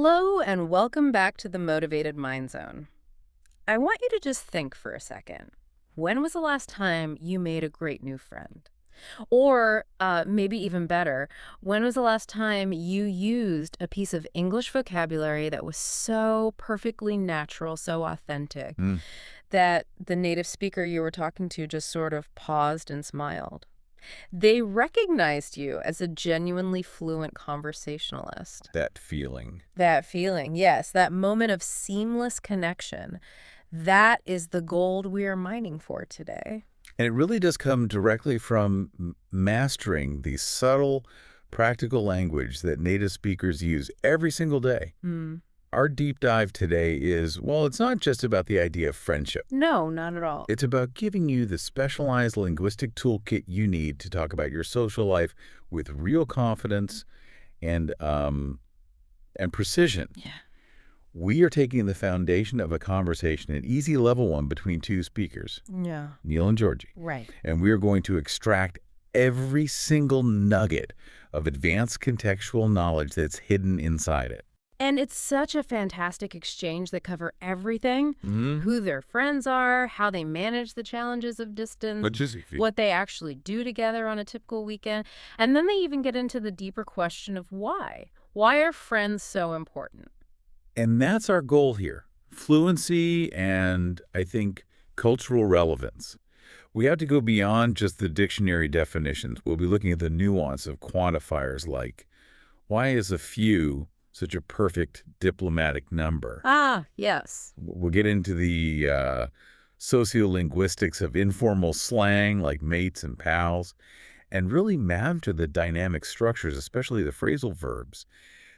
Hello and welcome back to the Motivated Mind Zone. I want you to just think for a second. When was the last time you made a great new friend? Or maybe even better, when was the last time you used a piece of English vocabulary that was so perfectly natural, so authentic, Mm. that the native speaker you were talking to just sort of paused and smiled? They recognized you as a genuinely fluent conversationalist. That feeling. That feeling, yes, that moment of seamless connection. That is the gold we are mining for today. And it really does come directly from mastering the subtle, practical language that native speakers use every single day. Hmm. Our deep dive today is, well, it's not just about the idea of friendship. No, not at all. It's about giving you the specialized linguistic toolkit you need to talk about your social life with real confidence and precision. Yeah. We are taking the foundation of a conversation, an easy level one between two speakers, Yeah. Neil and Georgie. Right. And we are going to extract every single nugget of advanced contextual knowledge that's hidden inside it. And it's such a fantastic exchange that cover everything, Mm-hmm. who their friends are, how they manage the challenges of distance, what they actually do together on a typical weekend. And then they even get into the deeper question of why. Why are friends so important? And that's our goal here. Fluency and, I think, cultural relevance. We have to go beyond just the dictionary definitions. We'll be looking at the nuance of quantifiers like, why is a few such a perfect diplomatic number? Ah, yes. We'll get into the sociolinguistics of informal slang like mates and pals, and really master the dynamic structures, especially the phrasal verbs,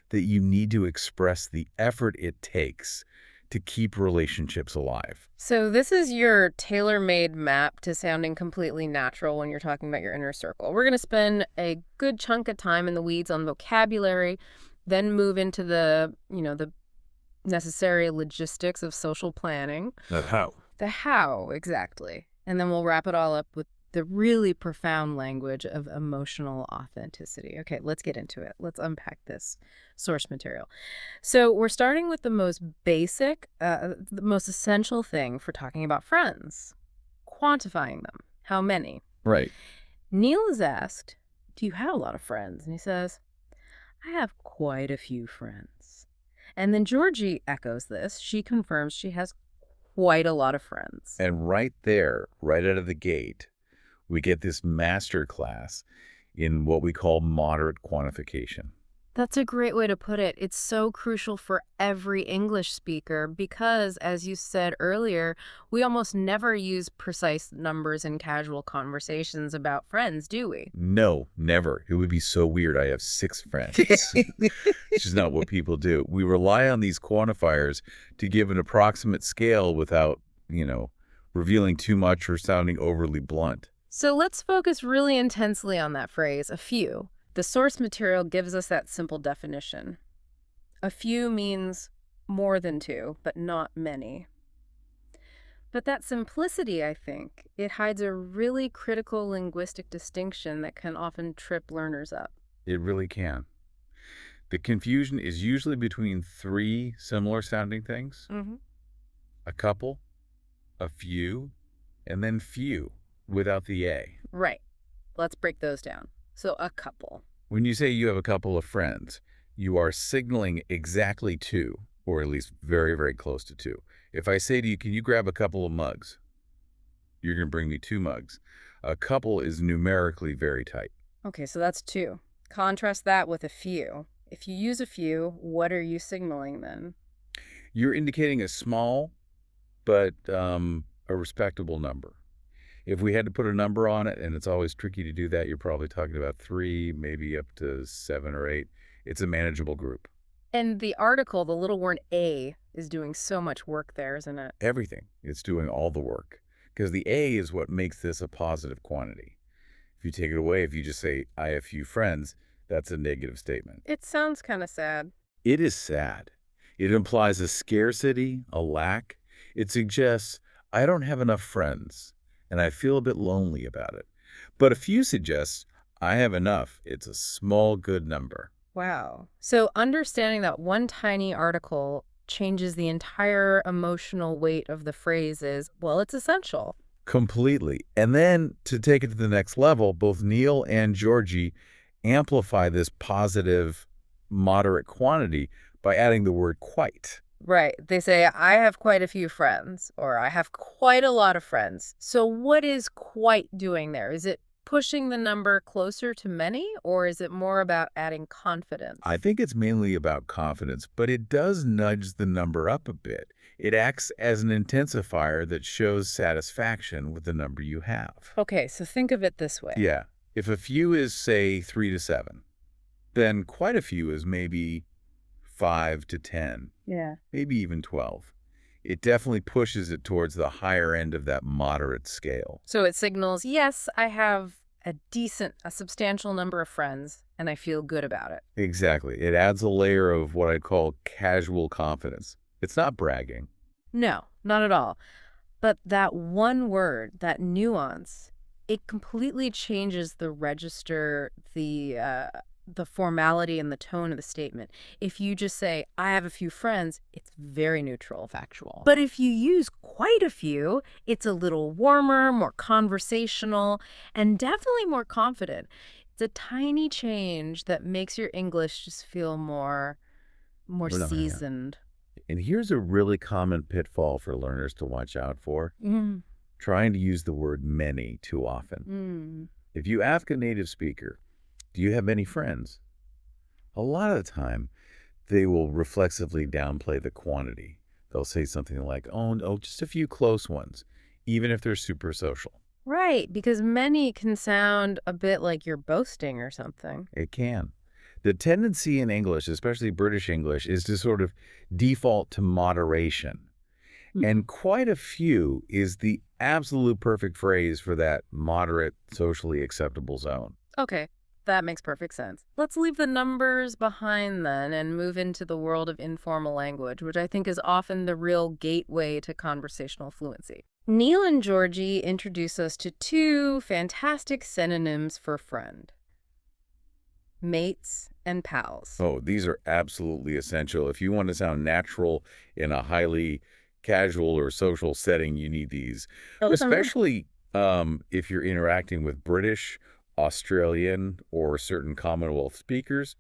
that you need to express the effort it takes to keep relationships alive. So this is your tailor-made map to sounding completely natural when you're talking about your inner circle. We're going to spend a good chunk of time in the weeds on vocabulary, then move into the necessary logistics of social planning. How? The how, exactly. And then we'll wrap it all up with the really profound language of emotional authenticity. Okay, let's get into it. Let's unpack this source material. So we're starting with the most basic, the most essential thing for talking about friends, quantifying them. How many? Right. Neil is asked, do you have a lot of friends? And he says, I have quite a few friends. And then Georgie echoes this. She confirms she has quite a lot of friends. And right there, right out of the gate, we get this master class in what we call moderate quantification. That's a great way to put it. It's so crucial for every English speaker because, as you said earlier, we almost never use precise numbers in casual conversations about friends, do we? No, never. It would be so weird. I have 6 friends. Which is not what people do. We rely on these quantifiers to give an approximate scale without, revealing too much or sounding overly blunt. So let's focus really intensely on that phrase, a few. The source material gives us that simple definition. A few means more than 2, but not many. But that simplicity, I think, it hides a really critical linguistic distinction that can often trip learners up. It really can. The confusion is usually between 3 similar sounding things, Mm-hmm. a couple, a few, and then few without the A. Right. Let's break those down. So a couple. When you say you have a couple of friends, you are signaling exactly 2, or at least very, very close to 2. If I say to you, can you grab a couple of mugs? You're going to bring me 2 mugs. A couple is numerically very tight. Okay, so that's 2. Contrast that with a few. If you use a few, what are you signaling then? You're indicating a small, but a respectable number. If we had to put a number on it, and it's always tricky to do that, you're probably talking about 3, maybe up to 7 or 8. It's a manageable group. And the article, the little word a, is doing so much work there, isn't it? Everything. It's doing all the work. Because the A is what makes this a positive quantity. If you take it away, if you just say, I have few friends, that's a negative statement. It sounds kind of sad. It is sad. It implies a scarcity, a lack. It suggests, I don't have enough friends, and I feel a bit lonely about it. But a few suggests, I have enough. It's a small, good number. Wow. So understanding that one tiny article changes the entire emotional weight of the phrase is, well, it's essential. Completely. And then to take it to the next level, both Neil and Georgie amplify this positive, moderate quantity by adding the word quite. Right. They say, I have quite a few friends, or I have quite a lot of friends. So what is quite doing there? Is it pushing the number closer to many, or is it more about adding I confidence? think it's mainly about confidence, but it does nudge the number up a bit. It acts as an intensifier that shows satisfaction with the number you have. Okay, so think of it this way. Yeah. If a few is, say, 3 to 7, then quite a few is maybe 5 to 10, Yeah. maybe even 12. It definitely pushes it towards the higher end of that moderate scale. So it signals, yes, I have a substantial number of friends, and I feel good about it. Exactly. It adds a layer of what I'd call casual confidence. It's not bragging. No, not at all. But that one word, that nuance, it completely changes the register, the formality and the tone of the statement. If you just say, I have a few friends, it's very neutral. Factual. But if you use quite a few, it's a little warmer, more conversational, and definitely more confident. It's a tiny change that makes your English just feel more Yeah. seasoned. And here's a really common pitfall for learners to watch out for: Mm. trying to use the word many too often. Mm. If you ask a native speaker, do you have many friends? A lot of the time, they will reflexively downplay the quantity. They'll say something like, oh, just a few close ones, even if they're super social. Right, because many can sound a bit like you're boasting or something. It can. The tendency in English, especially British English, is to sort of default to moderation. And quite a few is the absolute perfect phrase for that moderate, socially acceptable zone. Okay, that makes perfect sense. Let's leave the numbers behind then and move into the world of informal language, which I think is often the real gateway to conversational fluency. Neil and Georgie introduce us to two fantastic synonyms for friend: mates and pals. Oh, these are absolutely essential. If you want to sound natural in a highly casual or social setting, you need these, Okay. especially if you're interacting with British, Australian, or certain Commonwealth speakers.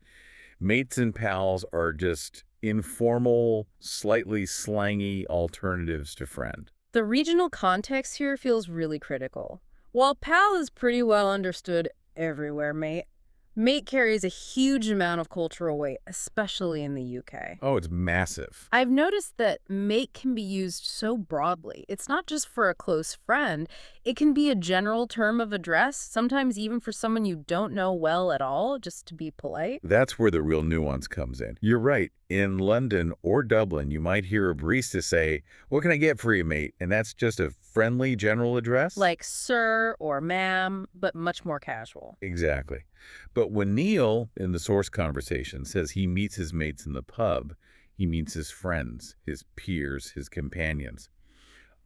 Mates and pals are just informal, slightly slangy alternatives to friend. The regional context here feels really critical. While pal is pretty well understood everywhere, mate carries a huge amount of cultural weight, especially in the UK. Oh, it's massive. I've noticed that mate can be used so broadly. It's not just for a close friend. It can be a general term of address, sometimes even for someone you don't know well at all, just to be polite. That's where the real nuance comes in. You're right. In London or Dublin, you might hear a barista say, "What can I get for you, mate?" And that's just a friendly general address? Like sir or ma'am, but much more casual. Exactly. But when Neil, in the source conversation, says he meets his mates in the pub, he means his friends, his peers, his companions.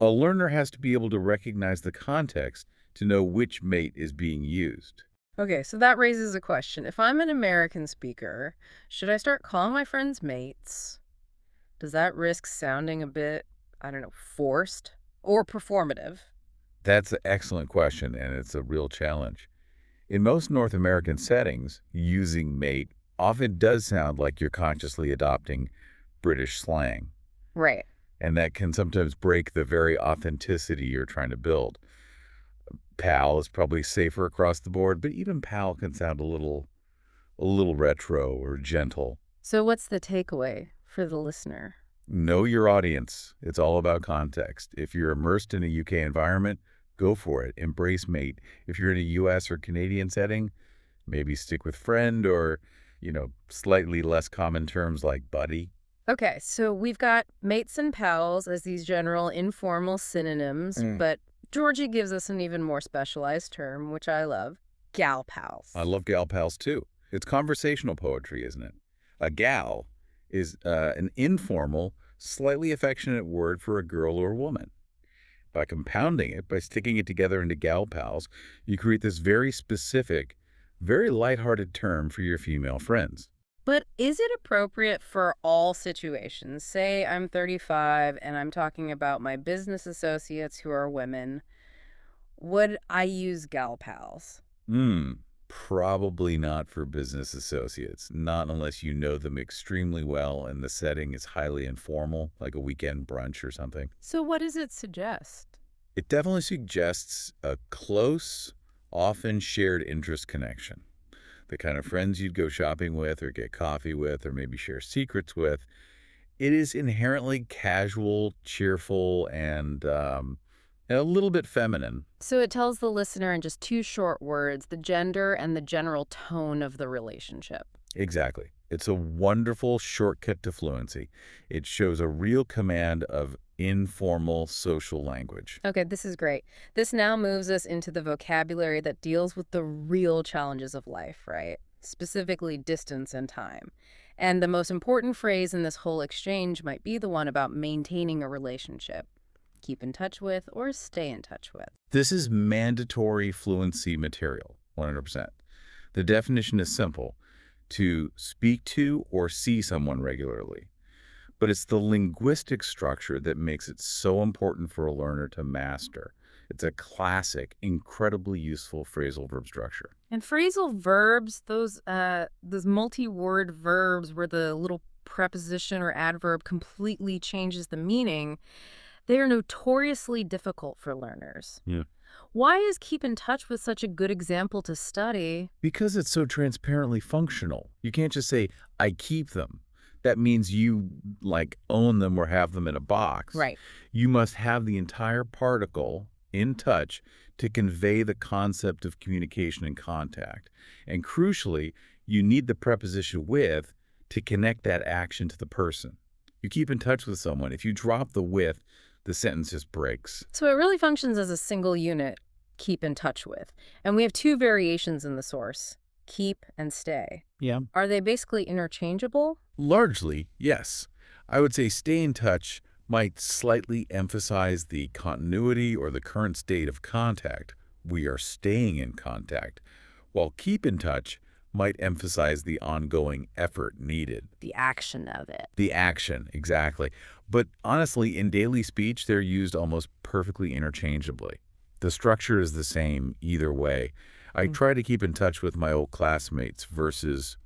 A learner has to be able to recognize the context to know which mate is being used. Okay, so that raises a question. If I'm an American speaker, should I start calling my friends mates? Does that risk sounding a bit, I don't know, forced or performative? That's an excellent question, and it's a real challenge. In most North American settings, using mate often does sound like you're consciously adopting British slang, Right. and that can sometimes break the very authenticity you're trying to build. Pal is probably safer across the board, but even pal can sound a little retro or gentle. So what's the takeaway for the listener? Know your audience. It's all about context. If you're immersed in a UK environment, go for it. Embrace mate. If you're in a US or Canadian setting, maybe stick with friend or, slightly less common terms like buddy. Okay, so we've got mates and pals as these general informal synonyms, Mm. but Georgie gives us an even more specialized term, which I love: gal I pals. love gal pals too. It's conversational poetry, isn't it? A gal is an informal, slightly affectionate word for a girl or woman. By compounding it, by sticking it together into gal pals, you create this very specific, very lighthearted term for your female friends. But is it appropriate for all situations? Say I'm 35 and I'm talking about my business associates who are women. Would I use gal pals? Hmm. Probably not for business associates, not unless you know them extremely well and the setting is highly informal, like a weekend brunch or something. So what does it suggest? It definitely suggests a close, often shared interest connection. The kind of friends you'd go shopping with or get coffee with or maybe share secrets with. It is inherently casual, cheerful, and a little bit feminine. So it tells the listener in just two short words the gender and the general tone of the relationship. Exactly. It's a wonderful shortcut to fluency. It shows a real command of informal social language. Okay, this is great. This now moves us into the vocabulary that deals with the real challenges of life, right? Specifically distance and time. And the most important phrase in this whole exchange might be the one about maintaining a relationship. Keep in touch with or stay in touch with. This is mandatory fluency material, 100%. The definition is simple: to speak to or see someone regularly. But it's the linguistic structure that makes it so important for a learner to master. It's a classic, incredibly useful phrasal verb structure. And phrasal verbs, those multi-word verbs where the little preposition or adverb completely changes the meaning, they are notoriously difficult for learners. Yeah. Why is keep in touch with such a good example to study? Because it's so transparently functional. You can't just say, I keep them. That means you, like, own them or have them in a box. Right. You must have the entire particle in touch to convey the concept of communication and contact. And crucially, you need the preposition with to connect that action to the person. You keep in touch with someone. If you drop the with, the sentence just breaks. So it really functions as a single unit, keep in touch with. And we have two variations in the source, keep and stay. Yeah. Are they basically interchangeable? Largely, yes. I would say stay in touch might slightly emphasize the continuity or the current state of contact. We are staying in contact. While keep in touch might emphasize the ongoing effort needed. The action of it. The action, exactly. But honestly, in daily speech, they're used almost perfectly interchangeably. The structure is the same either way. I try to keep in touch with my old classmates versus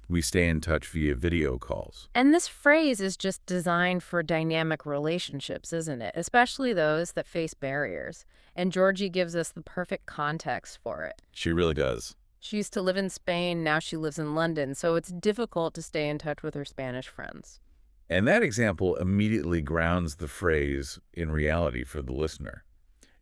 we stay in touch via video calls. And this phrase is just designed for dynamic relationships, isn't it? Especially those that face barriers. And Georgie gives us the perfect context for it. She really does. She used to live in Spain, now she lives in London, so it's difficult to stay in touch with her Spanish friends. And that example immediately grounds the phrase in reality for the listener.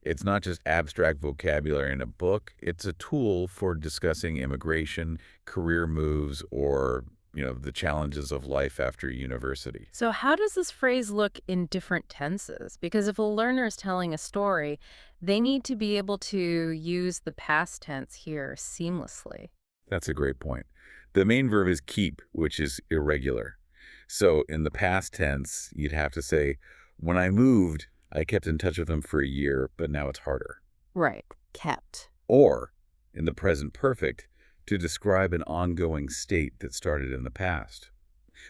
It's not just abstract vocabulary in a book. It's a tool for discussing immigration, career moves, or, the challenges of life after university. So how does this phrase look in different tenses? Because if a learner is telling a story, they need to be able to use the past tense here seamlessly. That's a great point. The main verb is keep, which is irregular. So in the past tense, you'd have to say, when I moved, I kept in touch with them for a year, but now it's harder. Right. Kept. Or, in the present perfect, to describe an ongoing state that started in the past.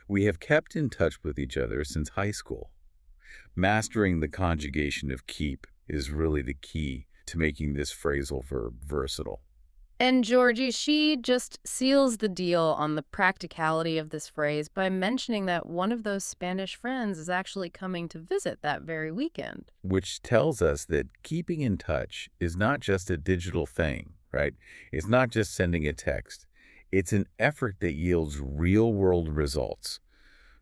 We have kept in touch with each other since high school. Mastering the conjugation of keep is really the key to making this phrasal verb versatile. And Georgie, she just seals the deal on the practicality of this phrase by mentioning that one of those Spanish friends is actually coming to visit that very weekend. Which tells us that keeping in touch is not just a digital thing, right? It's not just sending a text. It's an effort that yields real-world results.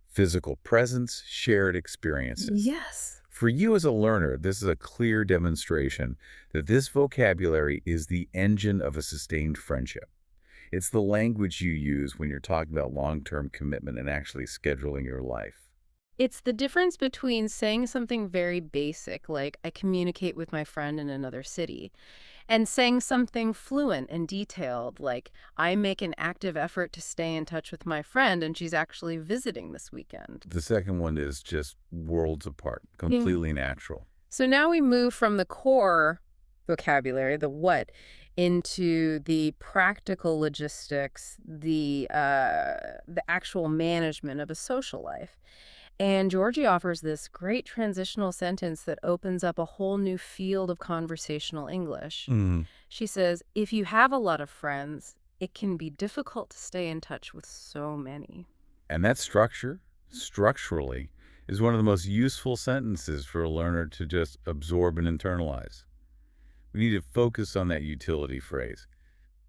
Physical presence, shared experiences. Yes. For you as a learner, this is a clear demonstration that this vocabulary is the engine of a sustained friendship. It's the language you use when you're talking about long-term commitment and actually scheduling your life. It's the difference between saying something very basic, like I communicate with my friend in another city, and saying something fluent and detailed, like I make an active effort to stay in touch with my friend and she's actually visiting this weekend. The second one is just worlds apart, completely natural. So now we move from the core vocabulary, the what, into the practical logistics, the actual management of a social life. And Georgie offers this great transitional sentence that opens up a whole new field of conversational English. Mm. She says, if you have a lot of friends, it can be difficult to stay in touch with so many. And that structurally, is one of the most useful sentences for a learner to just absorb and internalize. We need to focus on that utility phrase.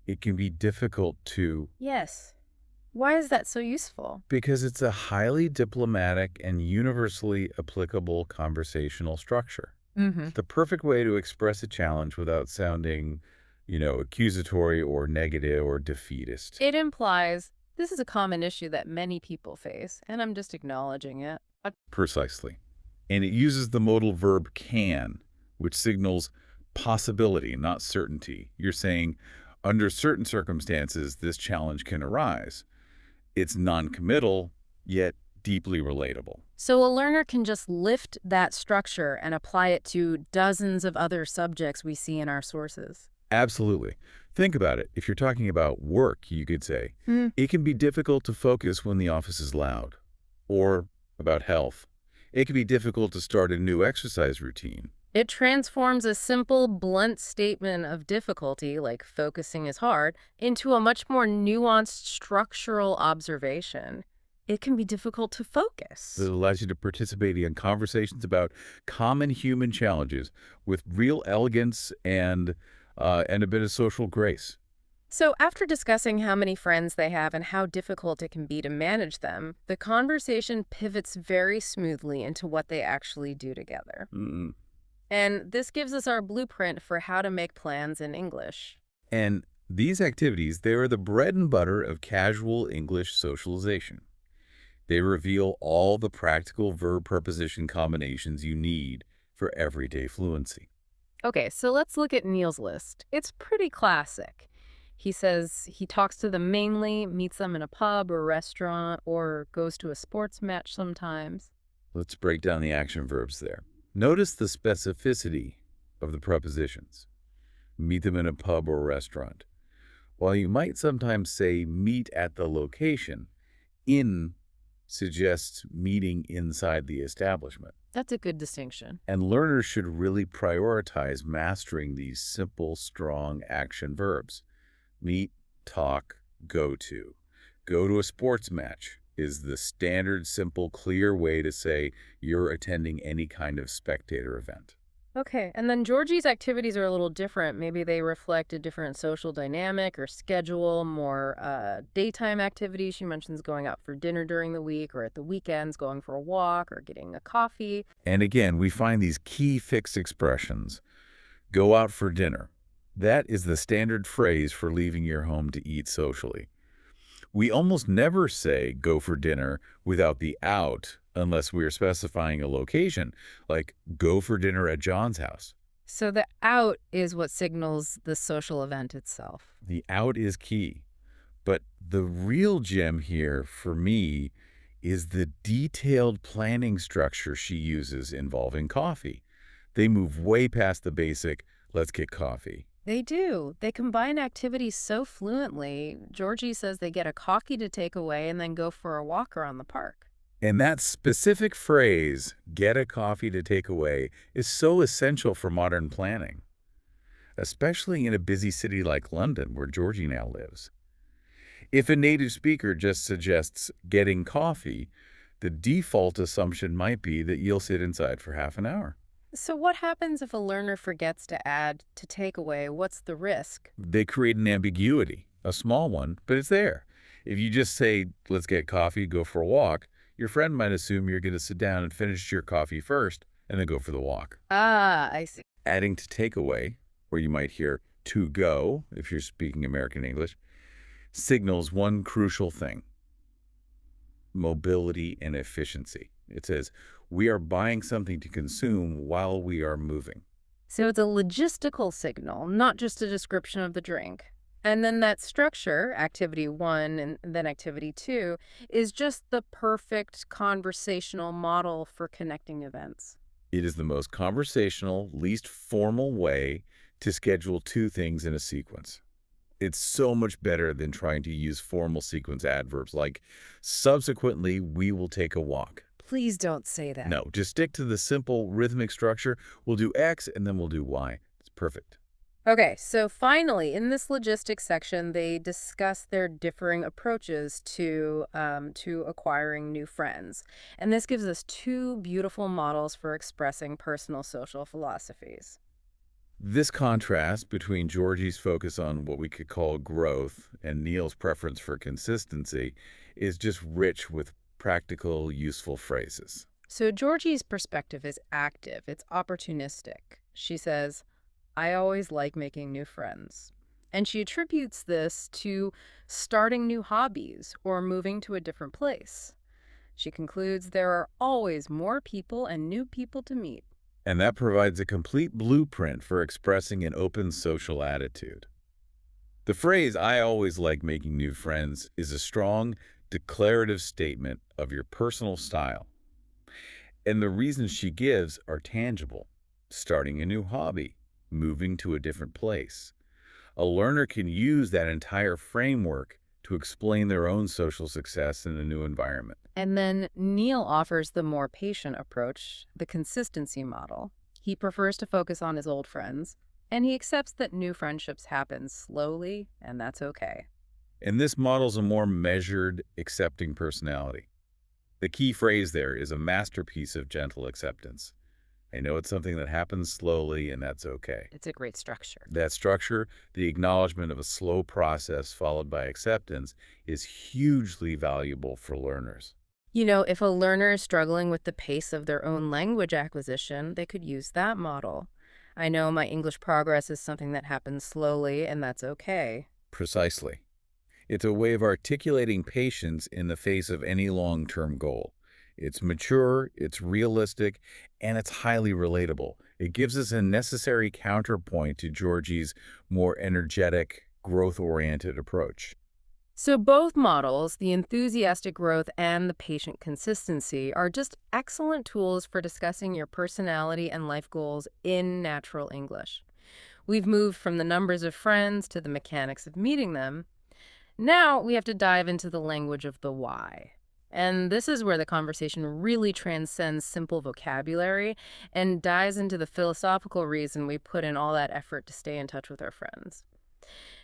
It can be difficult to, Yes. Why is that so useful? because it's a highly diplomatic and universally applicable conversational structure. Mm-hmm. The perfect way to express a challenge without sounding, accusatory or negative or defeatist. It implies this is a common issue that many people face, and I'm just acknowledging it. Precisely. And it uses the modal verb can, which signals possibility, not certainty. You're saying, under certain circumstances, this challenge can arise. It's non-committal, yet deeply relatable. So a learner can just lift that structure and apply it to dozens of other subjects we see in our sources. Absolutely. Think about it. If you're talking about work, you could say, it can be difficult to focus when the office is loud. Or about health. It can be difficult to start a new exercise routine. It transforms a simple, blunt statement of difficulty, like focusing is hard, into a much more nuanced structural observation. It can be difficult to focus. That allows you to participate in conversations about common human challenges with real elegance and a bit of social grace. So, after discussing how many friends they have and how difficult it can be to manage them, the conversation pivots very smoothly into what they actually do together. Mm. And this gives us our blueprint for how to make plans in English. And these activities, they are the bread and butter of casual English socialization. They reveal all the practical verb-preposition combinations you need for everyday fluency. Okay, so let's look at Neil's list. It's pretty classic. He says he talks to them mainly, meets them in a pub or restaurant, or goes to a sports match sometimes. Let's break down the action verbs there. Notice the specificity of the prepositions. Meet them in a pub or restaurant. While you might sometimes say meet at the location, in suggests meeting inside the establishment. That's a good distinction. And learners should really prioritize mastering these simple, strong action verbs. Meet, talk, go to. Go to a sports match is the standard, simple, clear way to say you're attending any kind of spectator event. Okay, and then Georgie's activities are a little different. Maybe they reflect a different social dynamic or schedule, more daytime activities. She mentions going out for dinner during the week or at the weekends, going for a walk or getting a coffee. And again, we find these key fixed expressions. Go out for dinner. That is the standard phrase for leaving your home to eat socially. We almost never say go for dinner without the out unless we are specifying a location, like go for dinner at John's house. So the out is what signals the social event itself. The out is key. But the real gem here, for me, is the detailed planning structure she uses involving coffee. They move way past the basic, let's get coffee. They do. They combine activities so fluently. Georgie says they get a coffee to take away and then go for a walk around the park. And that specific phrase, get a coffee to take away, is so essential for modern planning, especially in a busy city like London, where Georgie now lives. If a native speaker just suggests getting coffee, the default assumption might be that you'll sit inside for half an hour. So what happens if a learner forgets to add to take away? What's the risk? They create an ambiguity, a small one, but it's there. If you just say, let's get coffee, go for a walk, your friend might assume you're going to sit down and finish your coffee first and then go for the walk. Ah, I see. Adding to take away, where you might hear to go, if you're speaking American English, signals one crucial thing: mobility and efficiency. It says, we are buying something to consume while we are moving. So it's a logistical signal, not just a description of the drink. And then that structure, activity 1 and then activity 2, is just the perfect conversational model for connecting events. It is the most conversational, least formal way to schedule two things in a sequence. It's so much better than trying to use formal sequence adverbs like, subsequently, we will take a walk. Please don't say that. No, just stick to the simple rhythmic structure. We'll do X and then we'll do Y. It's perfect. Okay, so finally, in this logistics section, they discuss their differing approaches to acquiring new friends. And this gives us two beautiful models for expressing personal social philosophies. This contrast between Georgie's focus on what we could call growth and Neil's preference for consistency is just rich with practical, useful phrases. So Georgie's perspective is active, it's opportunistic. She says, I always like making new friends. And she attributes this to starting new hobbies or moving to a different place. She concludes there are always more people and new people to meet. And that provides a complete blueprint for expressing an open social attitude. The phrase, I always like making new friends, is a strong, declarative statement of your personal style. And the reasons she gives are tangible. Starting a new hobby, moving to a different place. A learner can use that entire framework to explain their own social success in a new environment. And then Neil offers the more patient approach, the consistency model. He prefers to focus on his old friends, and he accepts that new friendships happen slowly, and that's okay. And this models a more measured, accepting personality. The key phrase there is a masterpiece of gentle acceptance. I know it's something that happens slowly, and that's okay. It's a great structure. That structure, the acknowledgement of a slow process followed by acceptance, is hugely valuable for learners. You know, if a learner is struggling with the pace of their own language acquisition, they could use that model. I know my English progress is something that happens slowly, and that's okay. Precisely. It's a way of articulating patience in the face of any long-term goal. It's mature, it's realistic, and it's highly relatable. It gives us a necessary counterpoint to Georgie's more energetic, growth-oriented approach. So both models, the enthusiastic growth and the patient consistency, are just excellent tools for discussing your personality and life goals in natural English. We've moved from the numbers of friends to the mechanics of meeting them. Now we have to dive into the language of the why. And this is where the conversation really transcends simple vocabulary and dives into the philosophical reason we put in all that effort to stay in touch with our friends.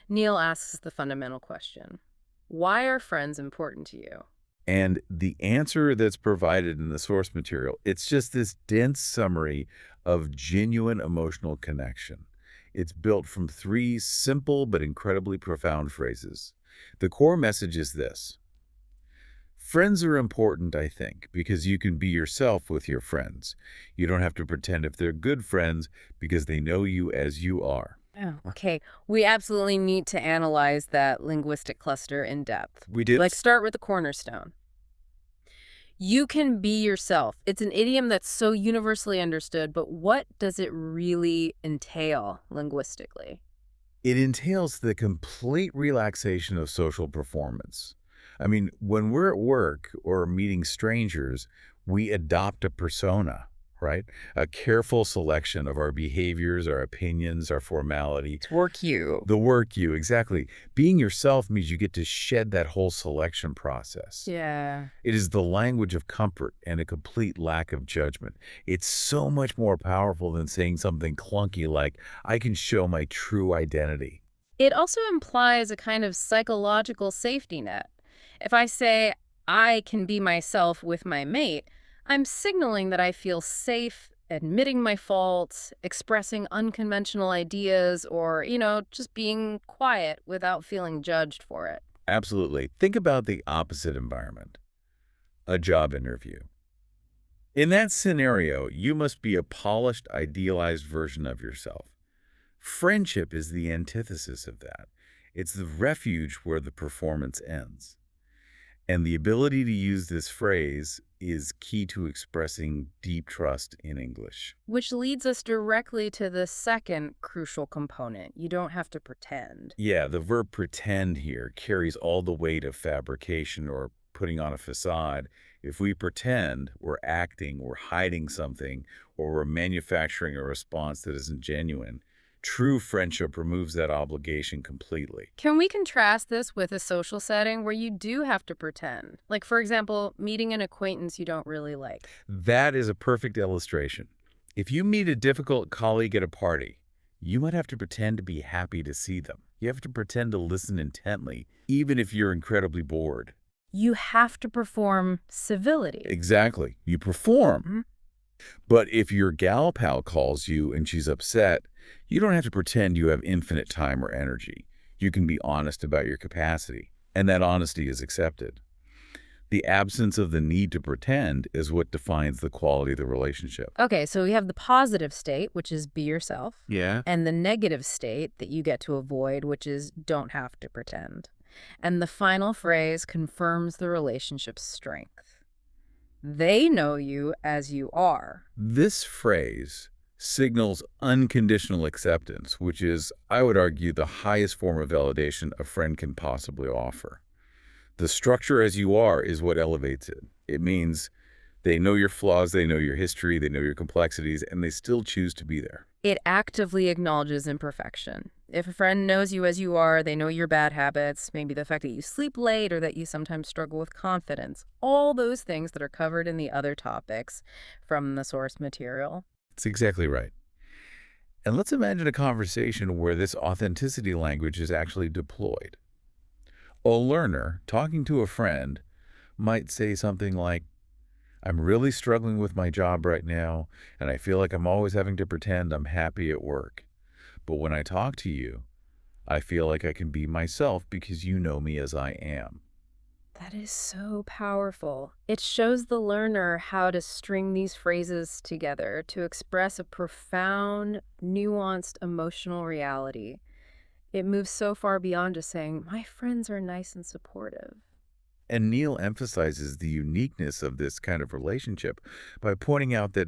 Neil asks the fundamental question. Why are friends important to you? And the answer that's provided in the source material, it's just this dense summary of genuine emotional connection. It's built from three simple but incredibly profound phrases. The core message is this. Friends are important, I think, because you can be yourself with your friends. You don't have to pretend if they're good friends because they know you as you are. Oh, okay. We absolutely need to analyze that linguistic cluster in depth. We did. Like, start with the cornerstone. You can be yourself. It's an idiom that's so universally understood, but what does it really entail linguistically? It entails the complete relaxation of social performance. I mean, when we're at work or meeting strangers, we adopt a persona, right? A careful selection of our behaviors, our opinions, our formality. It's work you. The work you, exactly. Being yourself means you get to shed that whole selection process. Yeah. It is the language of comfort and a complete lack of judgment. It's so much more powerful than saying something clunky like, I can show my true identity. It also implies a kind of psychological safety net. If I say, I can be myself with my mate, I'm signaling that I feel safe admitting my faults, expressing unconventional ideas, or, just being quiet without feeling judged for it. Absolutely. Think about the opposite environment, a job interview. In that scenario, you must be a polished, idealized version of yourself. Friendship is the antithesis of that. It's the refuge where the performance ends. And the ability to use this phrase is key to expressing deep trust in English. Which leads us directly to the second crucial component. You don't have to pretend. Yeah, the verb pretend here carries all the weight of fabrication or putting on a facade. If we pretend, we're acting, we're hiding something, or we're manufacturing a response that isn't genuine. True friendship removes that obligation completely. Can we contrast this with a social setting where you do have to pretend? Like, for example, meeting an acquaintance you don't really like. That is a perfect illustration. If you meet a difficult colleague at a party, you might have to pretend to be happy to see them. You have to pretend to listen intently, even if you're incredibly bored. You have to perform civility. Exactly. You perform. Mhm. But if your gal pal calls you and she's upset, you don't have to pretend you have infinite time or energy. You can be honest about your capacity, and that honesty is accepted. The absence of the need to pretend is what defines the quality of the relationship. Okay, so we have the positive state, which is be yourself, Yeah. and the negative state that you get to avoid, which is don't have to pretend. And the final phrase confirms the relationship's strength. They know you as you are. This phrase signals unconditional acceptance, which is, I would argue, the highest form of validation a friend can possibly offer. The structure as you are is what elevates it. It means they know your flaws, they know your history, they know your complexities, and they still choose to be there. It actively acknowledges imperfection. If a friend knows you as you are, they know your bad habits, maybe the fact that you sleep late or that you sometimes struggle with confidence, all those things that are covered in the other topics from the source material. That's exactly right. And let's imagine a conversation where this authenticity language is actually deployed. A learner talking to a friend might say something like, I'm really struggling with my job right now, and I feel like I'm always having to pretend I'm happy at work. But when I talk to you, I feel like I can be myself because you know me as I am. That is so powerful. It shows the learner how to string these phrases together to express a profound, nuanced emotional reality. It moves so far beyond just saying, my friends are nice and supportive. And Neil emphasizes the uniqueness of this kind of relationship by pointing out that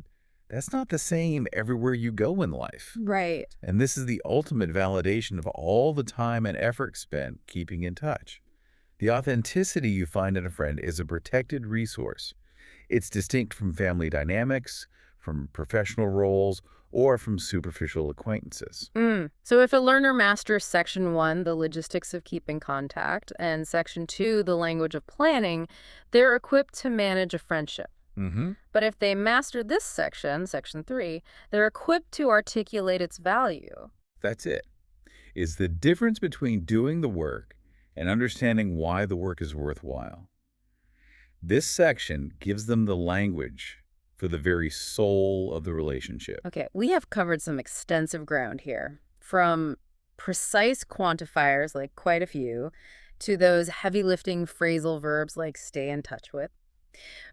that's not the same everywhere you go in life. Right. And this is the ultimate validation of all the time and effort spent keeping in touch. The authenticity you find in a friend is a protected resource. It's distinct from family dynamics, from professional roles, or from superficial acquaintances. So if a learner masters Section 1, the logistics of keeping contact, and Section 2, the language of planning, they're equipped to manage a friendship. Mm-hmm. But if they master this section, Section 3, they're equipped to articulate its value. That's it. Is the difference between doing the work and understanding why the work is worthwhile. This section gives them the language for the very soul of the relationship. Okay, we have covered some extensive ground here, from precise quantifiers, like quite a few, to those heavy-lifting phrasal verbs like stay in touch with.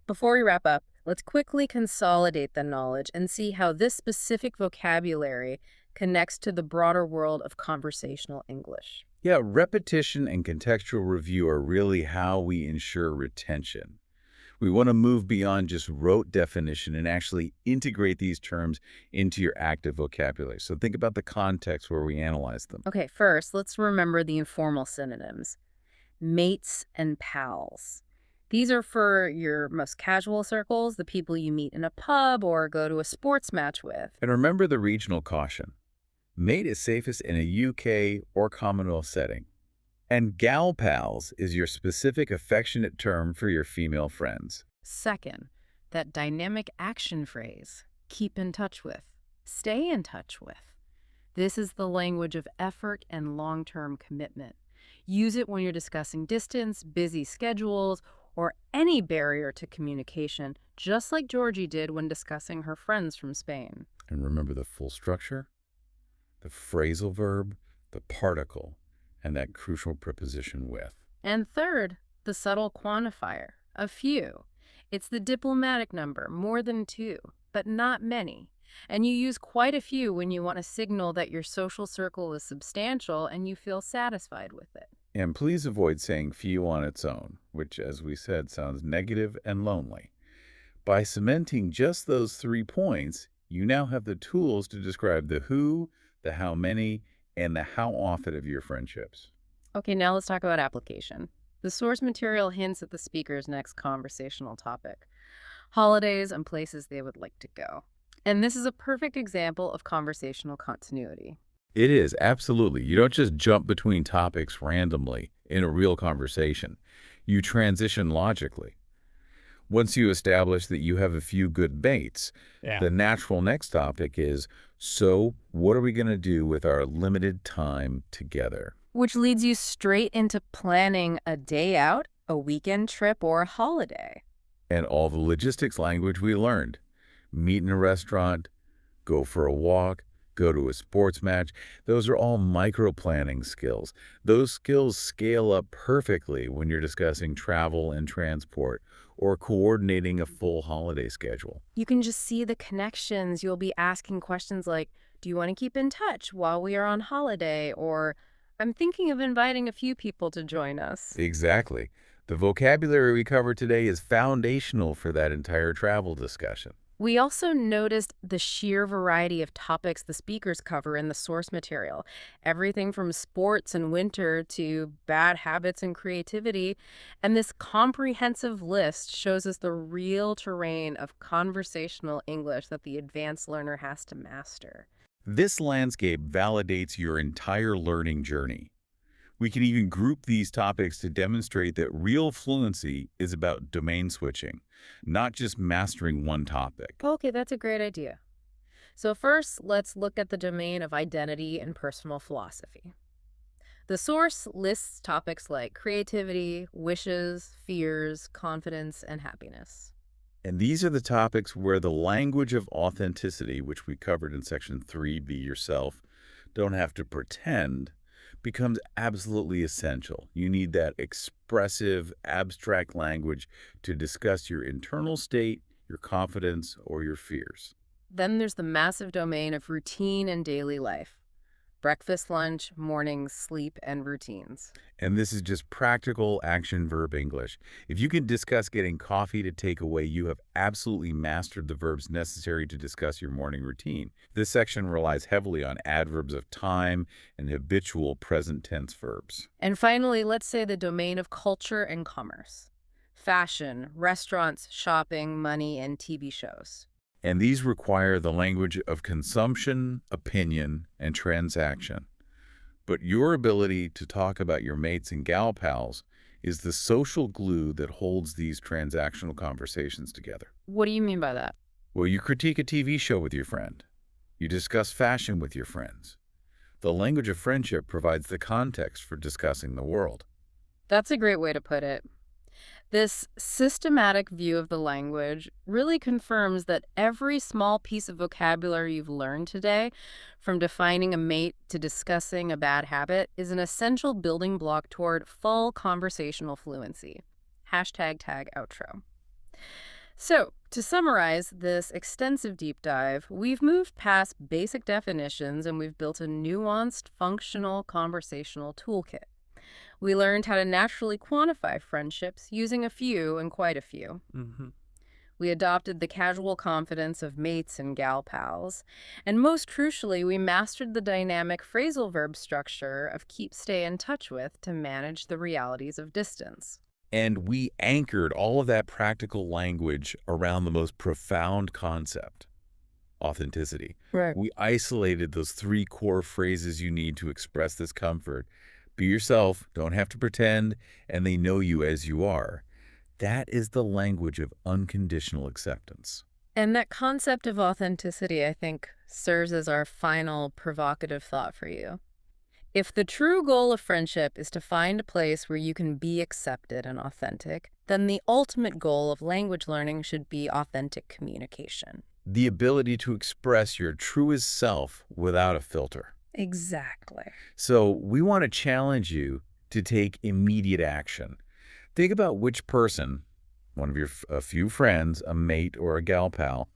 Before we wrap up, let's quickly consolidate the knowledge and see how this specific vocabulary connects to the broader world of conversational English. Yeah, repetition and contextual review are really how we ensure retention. We want to move beyond just rote definition and actually integrate these terms into your active vocabulary. So think about the context where we analyze them. Okay, first, let's remember the informal synonyms. Mates and pals. These are for your most casual circles, the people you meet in a pub or go to a sports match with. And remember the regional caution. Mate is safest in a UK or Commonwealth setting. And gal pals is your specific affectionate term for your female friends. Second, that dynamic action phrase, keep in touch with, stay in touch with. This is the language of effort and long-term commitment. Use it when you're discussing distance, busy schedules, or any barrier to communication, just like Georgie did when discussing her friends from Spain. And remember the full structure? The phrasal verb, the particle, and that crucial preposition with. And third, the subtle quantifier, a few. It's the diplomatic number, more than two, but not many. And you use quite a few when you want to signal that your social circle is substantial and you feel satisfied with it. And please avoid saying few on its own, which, as we said, sounds negative and lonely. By cementing just those 3 points, you now have the tools to describe the who, the how many, and the how often of your friendships. Okay, now let's talk about application. The source material hints at the speaker's next conversational topic, holidays and places they would like to go. And this is a perfect example of conversational continuity. It is, absolutely. You don't just jump between topics randomly in a real conversation. You transition logically. Once you establish that you have a few good mates, Yeah. the natural next topic is, so what are we going to do with our limited time together? Which leads you straight into planning a day out, a weekend trip, or a holiday. And all the logistics language we learned. Meet in a restaurant, go for a walk, go to a sports match. Those are all micro-planning skills. Those skills scale up perfectly when you're discussing travel and transport or coordinating a full holiday schedule. You can just see the connections. You'll be asking questions like, do you want to keep in touch while we are on holiday? Or, I'm thinking of inviting a few people to join us. Exactly. The vocabulary we covered today is foundational for that entire travel discussion. We also noticed the sheer variety of topics the speakers cover in the source material. Everything from sports and winter to bad habits and creativity. And this comprehensive list shows us the real terrain of conversational English that the advanced learner has to master. This landscape validates your entire learning journey. We can even group these topics to demonstrate that real fluency is about domain switching, not just mastering one topic. Okay, that's a great idea. So first, let's look at the domain of identity and personal philosophy. The source lists topics like creativity, wishes, fears, confidence, and happiness. And these are the topics where the language of authenticity, which we covered in section 3, be yourself, don't have to pretend, becomes absolutely essential. You need that expressive, abstract language to discuss your internal state, your confidence, or your fears. Then there's the massive domain of routine and daily life. Breakfast, lunch, mornings, sleep, and routines. And this is just practical action verb English. If you can discuss getting coffee to take away, you have absolutely mastered the verbs necessary to discuss your morning routine. This section relies heavily on adverbs of time and habitual present tense verbs. And finally, let's say the domain of culture and commerce. Fashion, restaurants, shopping, money, and TV shows. And these require the language of consumption, opinion, and transaction. But your ability to talk about your mates and gal pals is the social glue that holds these transactional conversations together. What do you mean by that? Well, you critique a TV show with your friend. You discuss fashion with your friends. The language of friendship provides the context for discussing the world. That's a great way to put it. This systematic view of the language really confirms that every small piece of vocabulary you've learned today, from defining a mate to discussing a bad habit, is an essential building block toward full conversational fluency. Hashtag tag outro. So, to summarize this extensive deep dive, we've moved past basic definitions and we've built a nuanced, functional conversational toolkit. We learned how to naturally quantify friendships using a few and quite a few. We adopted the casual confidence of mates and gal pals. And most crucially, we mastered the dynamic phrasal verb structure of keep, stay in touch with to manage the realities of distance. And we anchored all of that practical language around the most profound concept, authenticity. Right. We isolated those 3 core phrases you need to express this comfort. Be yourself, don't have to pretend, and they know you as you are. That is the language of unconditional acceptance. And that concept of authenticity, I think, serves as our final provocative thought for you. If the true goal of friendship is to find a place where you can be accepted and authentic, then the ultimate goal of language learning should be authentic communication. The ability to express your truest self without a filter. Exactly. So we want to challenge you to take immediate action. Think about which person, one of your a few friends, a mate, or a gal pal,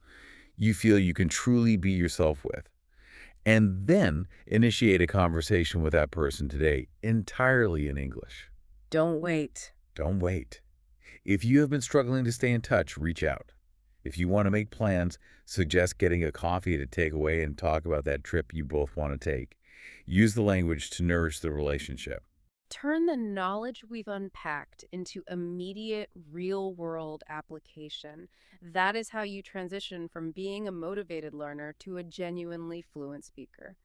you feel you can truly be yourself with. And then initiate a conversation with that person today entirely in English. Don't wait. Don't wait. If you have been struggling to stay in touch, reach out. If you want to make plans, suggest getting a coffee to take away and talk about that trip you both want to take. Use the language to nourish the relationship. Turn the knowledge we've unpacked into immediate, real-world application. That is how you transition from being a motivated learner to a genuinely fluent speaker.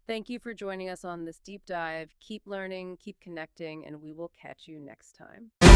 Thank you for joining us on this deep dive. Keep learning, keep connecting, and we will catch you next time.